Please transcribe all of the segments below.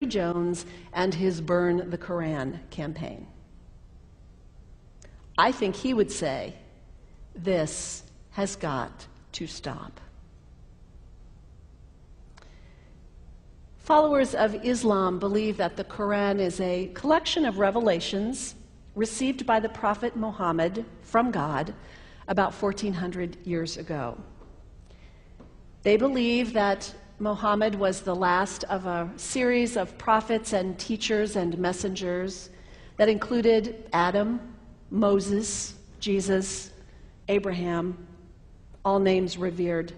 Jones and his Burn the Qur'an campaign. I think he would say, this has got to stop. Followers of Islam believe that the Qur'an is a collection of revelations received by the Prophet Muhammad from God about 1400 years ago. They believe that Muhammad was the last of a series of prophets and teachers and messengers that included Adam, Moses, Jesus, Abraham, all names revered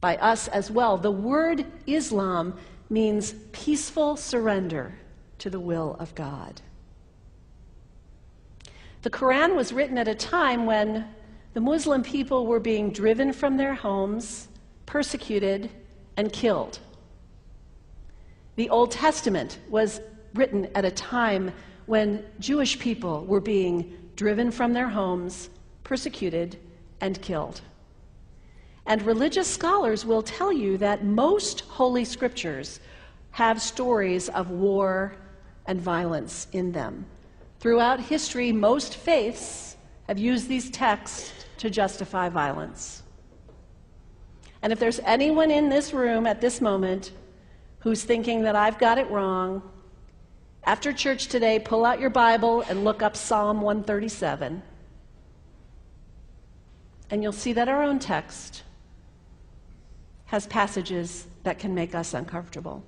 by us as well. The word Islam means peaceful surrender to the will of God. The Quran was written at a time when the Muslim people were being driven from their homes, persecuted, and killed. The Old Testament was written at a time when Jewish people were being driven from their homes, persecuted, and killed. And religious scholars will tell you that most holy scriptures have stories of war and violence in them. Throughout history, most faiths have used these texts to justify violence. And if there's anyone in this room at this moment who's thinking that I've got it wrong, after church today, pull out your Bible and look up Psalm 137. And you'll see that our own text has passages that can make us uncomfortable.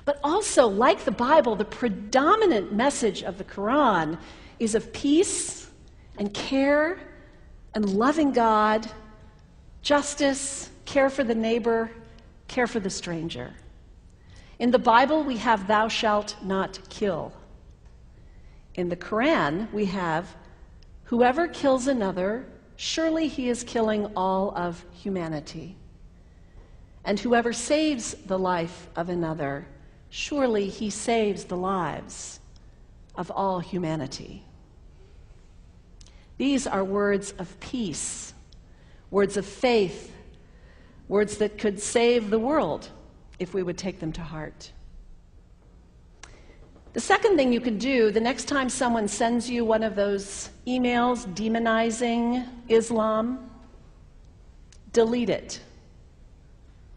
But also, like the Bible, the predominant message of the Quran is of peace and care and loving God, justice, care for the neighbor, care for the stranger. In the Bible, we have thou shalt not kill. In the Quran, we have whoever kills another, surely he is killing all of humanity. And whoever saves the life of another, surely he saves the lives of all humanity. These are words of peace, words of faith, words that could save the world if we would take them to heart. The second thing you can do, the next time someone sends you one of those emails demonizing Islam, delete it.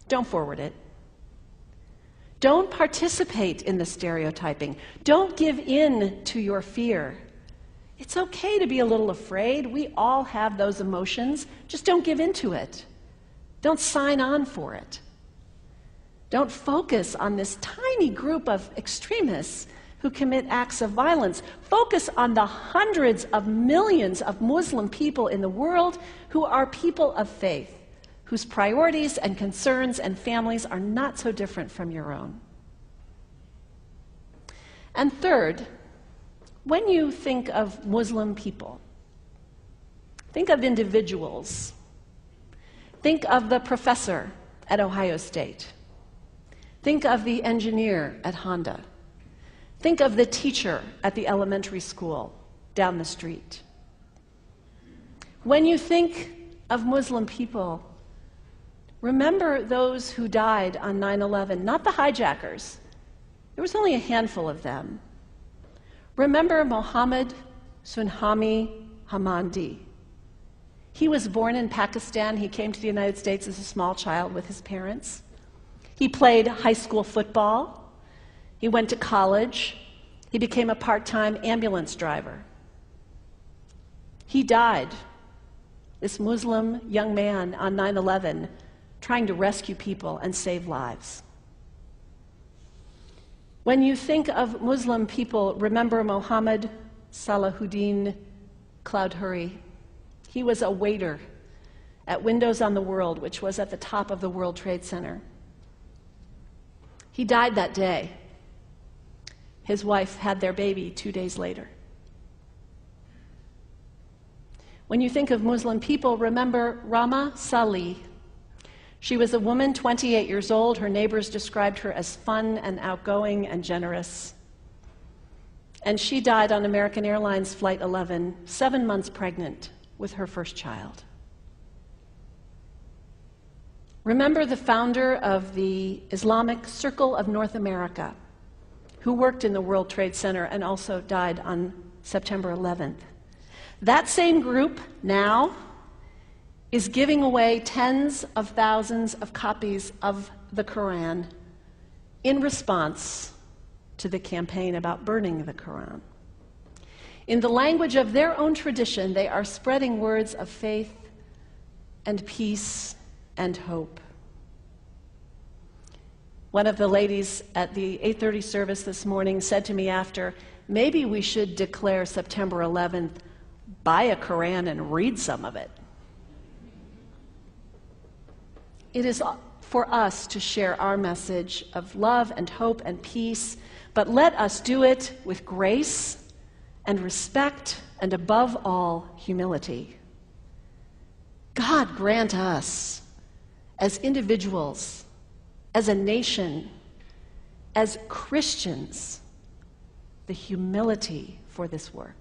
Don't forward it. Don't participate in the stereotyping. Don't give in to your fear. It's okay to be a little afraid. We all have those emotions. Just don't give in to it. Don't sign on for it. Don't focus on this tiny group of extremists who commit acts of violence. Focus on the hundreds of millions of Muslim people in the world who are people of faith, whose priorities and concerns and families are not so different from your own. And third, when you think of Muslim people, think of individuals. Think of the professor at Ohio State. Think of the engineer at Honda. Think of the teacher at the elementary school down the street. When you think of Muslim people, remember those who died on 9/11, not the hijackers. There was only a handful of them. Remember Mohammed Sunhami Hamandi. He was born in Pakistan. He came to the United States as a small child with his parents. He played high school football. He went to college. He became a part-time ambulance driver. He died, this Muslim young man, on 9/11, trying to rescue people and save lives. When you think of Muslim people, remember Mohammed Salahuddin Cloudhurry. He was a waiter at Windows on the World, which was at the top of the World Trade Center. He died that day. His wife had their baby 2 days later. When you think of Muslim people, remember Rama Salih. She was a woman, 28 years old. Her neighbors described her as fun and outgoing and generous. And she died on American Airlines Flight 11, 7 months pregnant with her first child. Remember the founder of the Islamic Circle of North America, who worked in the World Trade Center and also died on September 11th. That same group now is giving away tens of thousands of copies of the Quran in response to the campaign about burning the Quran. In the language of their own tradition, they are spreading words of faith and peace and hope. One of the ladies at the 8:30 service this morning said to me after, maybe we should declare September 11th, buy a Quran and read some of it. It is for us to share our message of love and hope and peace, but let us do it with grace and respect and above all, humility. God grant us, as individuals, as a nation, as Christians, the humility for this work.